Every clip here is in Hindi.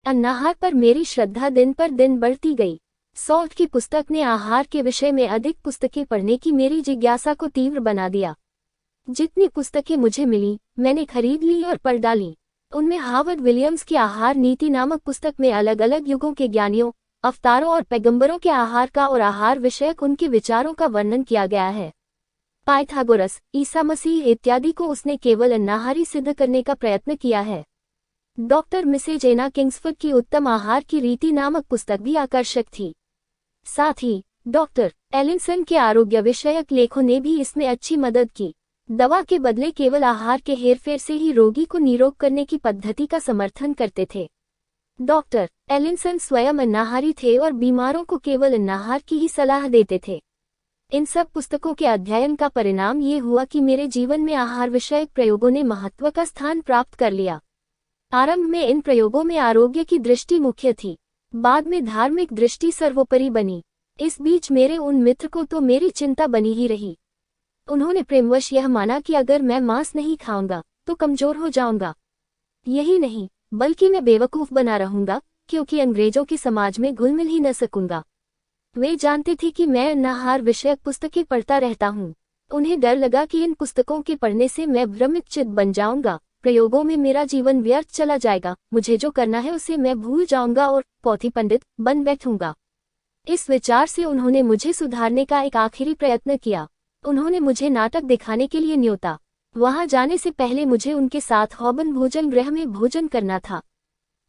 अन्नाहार पर मेरी श्रद्धा दिन पर दिन बढ़ती गई। सॉल्ट की पुस्तक ने आहार के विषय में अधिक पुस्तकें पढ़ने की मेरी जिज्ञासा को तीव्र बना दिया। जितनी पुस्तकें मुझे मिली मैंने खरीद ली और पढ़ डाली। उनमें हार्वर्ड विलियम्स की आहार नीति नामक पुस्तक में अलग अलग युगों के ज्ञानियों, अवतारों और पैगंबरों के आहार का और आहार विषयक उनके विचारों का वर्णन किया गया है। पाइथागोरस, ईसा मसीह इत्यादि को उसने केवल अन्नाहारी सिद्ध करने का प्रयत्न किया है। डॉक्टर मिसेज एना किंग्सफोर्ड की उत्तम आहार की रीति नामक पुस्तक भी आकर्षक थी। साथ ही डॉक्टर एलिसन के आरोग्य विषयक लेखों ने भी इसमें अच्छी मदद की। दवा के बदले केवल आहार के हेरफेर से ही रोगी को निरोग करने की पद्धति का समर्थन करते थे। डॉक्टर एलिसन स्वयं अन्नाहारी थे और बीमारों को केवल अन्नाहार की ही सलाह देते थे। इन सब पुस्तकों के अध्ययन का परिणाम ये हुआ कि मेरे जीवन में आहार विषयक प्रयोगों ने महत्व का स्थान प्राप्त कर लिया। आरंभ में इन प्रयोगों में आरोग्य की दृष्टि मुख्य थी, बाद में धार्मिक दृष्टि सर्वोपरि बनी। इस बीच मेरे उन मित्र को तो मेरी चिंता बनी ही रही। उन्होंने प्रेमवश यह माना कि अगर मैं मांस नहीं खाऊंगा तो कमजोर हो जाऊंगा। यही नहीं बल्कि मैं बेवकूफ बना रहूंगा, क्योंकि अंग्रेजों के समाज में घुल मिल ही न सकूंगा। वे जानते थे कि मैं अन्नाहार विषयक पुस्तकें पढ़ता रहता हूँ। उन्हें डर लगा कि इन पुस्तकों के पढ़ने से मैं भ्रमित चित्त बन जाऊंगा, प्रयोगों में मेरा जीवन व्यर्थ चला जाएगा, मुझे जो करना है उसे मैं भूल जाऊंगा और पौथी पंडित बन बैठूंगा। इस विचार से उन्होंने मुझे सुधारने का एक आखिरी प्रयत्न किया। उन्होंने मुझे नाटक दिखाने के लिए न्योता। वहां जाने से पहले मुझे उनके साथ हॉबन भोजन गृह में भोजन करना था।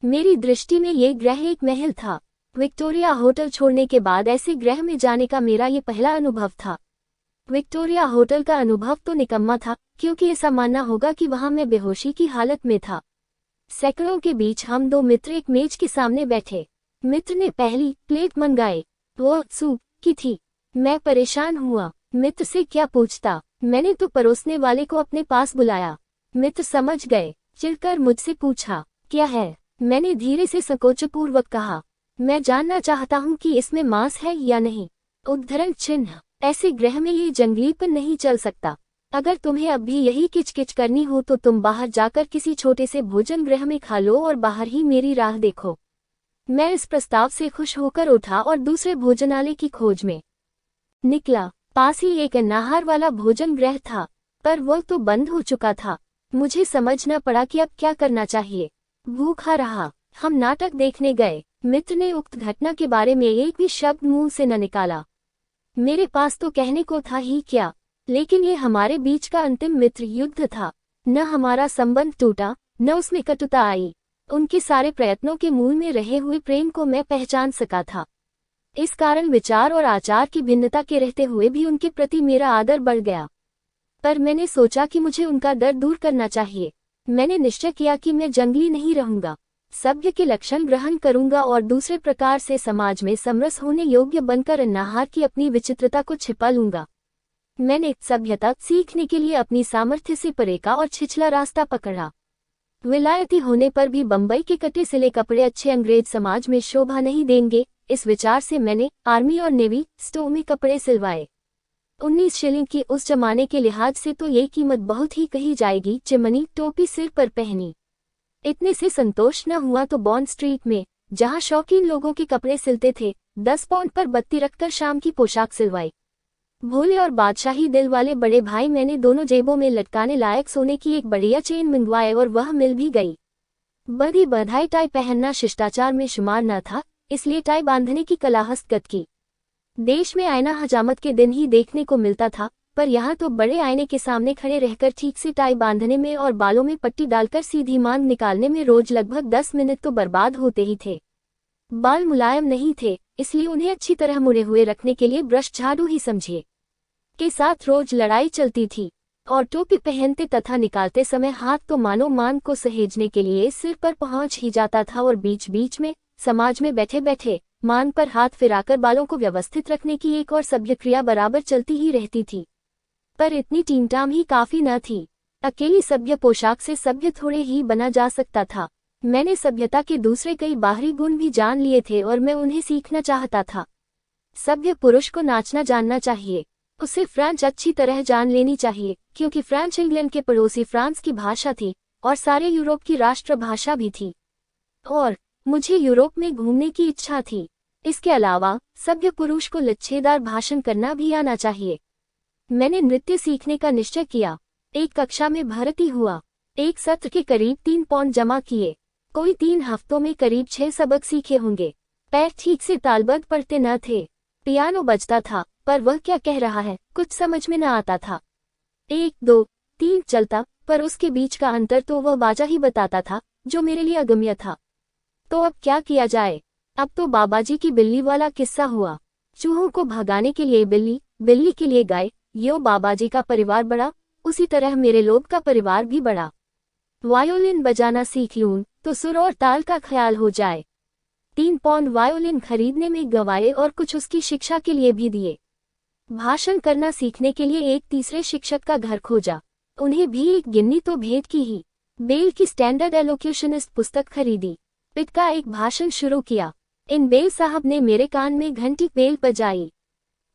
मेरी दृष्टि में ये गृह एक महल था। विक्टोरिया होटल छोड़ने के बाद ऐसे गृह में जाने का मेरा ये पहला अनुभव था। विक्टोरिया होटल का अनुभव तो निकम्मा था, क्योंकि ऐसा मानना होगा कि वहां मैं बेहोशी की हालत में था। सैकड़ों के बीच हम दो मित्र एक मेज के सामने बैठे। मित्र ने पहली प्लेट मंगाई, वो सूप की थी। मैं परेशान हुआ, मित्र से क्या पूछता। मैंने तो परोसने वाले को अपने पास बुलाया। मित्र समझ गए, चिढ़कर मुझसे पूछा, क्या है? मैंने धीरे से संकोचपूर्वक कहा, मैं जानना चाहता हूँ कि इसमें मांस है या नहीं। उद्धरण चिन्ह। ऐसे गृह में ये जंगलीपन नहीं चल सकता। अगर तुम्हें अब भी यही किचकिच करनी हो तो तुम बाहर जाकर किसी छोटे से भोजन गृह में खा लो और बाहर ही मेरी राह देखो। मैं इस प्रस्ताव से खुश होकर उठा और दूसरे भोजनालय की खोज में निकला। पास ही एक अन्नाहार वाला भोजन गृह था, पर वह तो बंद हो चुका था। मुझे समझना पड़ा कि अब क्या करना चाहिए। भूखा रहा। हम नाटक देखने गए। मित्र ने उक्त घटना के बारे में एक भी शब्द मुंह से न निकाला। मेरे पास तो कहने को था ही क्या, लेकिन ये हमारे बीच का अंतिम मित्र युद्ध था। न हमारा संबंध टूटा, न उसमें कटुता आई। उनके सारे प्रयत्नों के मूल में रहे हुए प्रेम को मैं पहचान सका था। इस कारण विचार और आचार की भिन्नता के रहते हुए भी उनके प्रति मेरा आदर बढ़ गया। पर मैंने सोचा कि मुझे उनका डर दूर करना चाहिए। मैंने निश्चय किया कि मैं जंगली नहीं रहूंगा, सभ्य के लक्षण ग्रहण करूंगा और दूसरे प्रकार से समाज में समरस होने योग्य बनकर अन्नाहार की अपनी विचित्रता को छिपा लूंगा। मैंने सभ्यता सीखने के लिए अपनी सामर्थ्य से परे का और छिछला रास्ता पकड़ा। विलायती होने पर भी बंबई के कटे सिले कपड़े अच्छे अंग्रेज समाज में शोभा नहीं देंगे। इस विचार से मैंने आर्मी और नेवी स्टोर में कपड़े सिलवाए। 19 शिलिंग की उस जमाने के लिहाज से तो ये कीमत बहुत ही कही जाएगी। चिमनी टोपी सिर पर पहनी। इतने से संतोष न हुआ तो बॉन्ड स्ट्रीट में, जहां शौकीन लोगों के कपड़े सिलते थे, 10 पाउंड पर बत्ती रखकर शाम की पोशाक सिलवाई। भोले और बादशाही दिल वाले बड़े भाई मैंने दोनों जेबों में लटकाने लायक सोने की एक बढ़िया चेन मंगवाए और वह मिल भी गई। बड़ी बधाई टाई पहनना शिष्टाचार में शुमार न था, इसलिए टाई बांधने की कला हस्तगत की। देश में आईना हजामत के दिन ही देखने को मिलता था, पर यहाँ तो बड़े आईने के सामने खड़े रहकर ठीक से टाई बांधने में और बालों में पट्टी डालकर सीधी मांग निकालने में रोज लगभग 10 मिनट तो बर्बाद होते ही थे। बाल मुलायम नहीं थे, इसलिए उन्हें अच्छी तरह मुड़े हुए रखने के लिए ब्रश झाड़ू ही समझिए के साथ रोज लड़ाई चलती थी। और टोपी पहनते तथा निकालते समय हाथ तो मानो मांग को सहेजने के लिए सिर पर पहुंच ही जाता था और बीच बीच में समाज में बैठे बैठे मांग पर हाथ फिराकर बालों को व्यवस्थित रखने की एक और सभ्य क्रिया बराबर चलती ही रहती थी। पर इतनी टीमटाम ही काफी न थी। अकेली सभ्य पोशाक से सभ्य थोड़े ही बना जा सकता था। मैंने सभ्यता के दूसरे कई बाहरी गुण भी जान लिए थे और मैं उन्हें सीखना चाहता था। सभ्य पुरुष को नाचना जानना चाहिए। उसे फ्रेंच अच्छी तरह जान लेनी चाहिए, क्योंकि फ्रेंच इंग्लैंड के पड़ोसी फ्रांस की भाषा थी और सारे यूरोप की राष्ट्रभाषा भी थी। और मुझे यूरोप में घूमने की इच्छा थी। इसके अलावा सभ्य पुरुष को लच्छेदार भाषण करना भी आना चाहिए। मैंने नृत्य सीखने का निश्चय किया। एक कक्षा में भर्ती हुआ। एक सत्र के करीब 3 पाउंड जमा किए। कोई 3 हफ्तों में करीब 6 सबक सीखे होंगे। पैर ठीक से तालबद्ध पड़ते न थे। पियानो बजता था, पर वह क्या कह रहा है कुछ समझ में न आता था। 1 2 3 चलता, पर उसके बीच का अंतर तो वह बाजा ही बताता था, जो मेरे लिए अगम्य था। तो अब क्या किया जाए? अब तो बाबाजी की बिल्ली वाला किस्सा हुआ। चूहों को भगाने के लिए बिल्ली, बिल्ली के लिए गाय, यो बाबाजी का परिवार बड़ा, उसी तरह मेरे लोग का परिवार भी बड़ा। वायोलिन बजाना सीख लूं तो सुर और ताल का ख्याल हो जाए। 3 पाउंड वायोलिन खरीदने में गंवाए और कुछ उसकी शिक्षा के लिए भी दिए। भाषण करना सीखने के लिए एक तीसरे शिक्षक का घर खोजा। उन्हें भी एक गिन्नी तो भेंट की ही। बेल की स्टैंडर्ड एलोक्यूशनिस्ट पुस्तक खरीदी। पिट का एक भाषण शुरू किया। इन बेल साहब ने मेरे कान में घंटी बेल बजाई।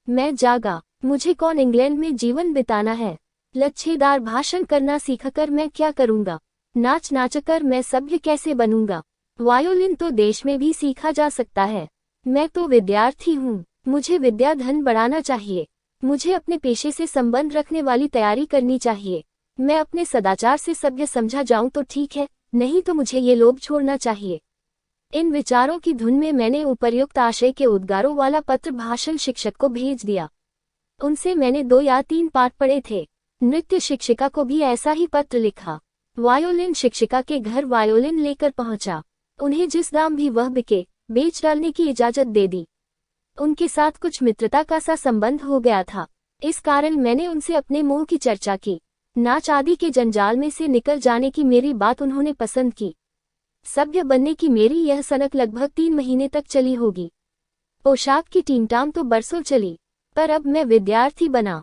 मैं जागा। मुझे कौन इंग्लैंड में जीवन बिताना है? लच्छेदार भाषण करना सीखकर मैं क्या करूंगा? नाच नाचकर मैं सभ्य कैसे बनूंगा? वायोलिन तो देश में भी सीखा जा सकता है। मैं तो विद्यार्थी हूँ। मुझे विद्या धन बढ़ाना चाहिए। मुझे अपने पेशे से संबंध रखने वाली तैयारी करनी चाहिए। मैं अपने सदाचार से सभ्य समझा जाऊं तो ठीक है, नहीं तो मुझे ये लोभ छोड़ना चाहिए। इन विचारों की धुन में मैंने उपर्युक्त आशय के उद्गारों वाला पत्र भाषण शिक्षक को भेज दिया। उनसे मैंने 2 या 3 पाठ पढ़े थे। नृत्य शिक्षिका को भी ऐसा ही पत्र लिखा। वायोलिन शिक्षिका के घर वायोलिन लेकर पहुंचा। उन्हें जिस दाम भी वह बिके, बेच डालने की इजाजत दे दी। उनके साथ कुछ मित्रता का सा संबंध हो गया था। इस कारण मैंने उनसे अपने मोह की चर्चा की। नाच आदि के जंजाल में से निकल जाने की मेरी बात उन्होंने पसंद की। सभ्य बनने की मेरी यह सनक लगभग 3 महीने तक चली होगी। पोशाक की टीमटाम तो बरसों चली, पर अब मैं विद्यार्थी बना।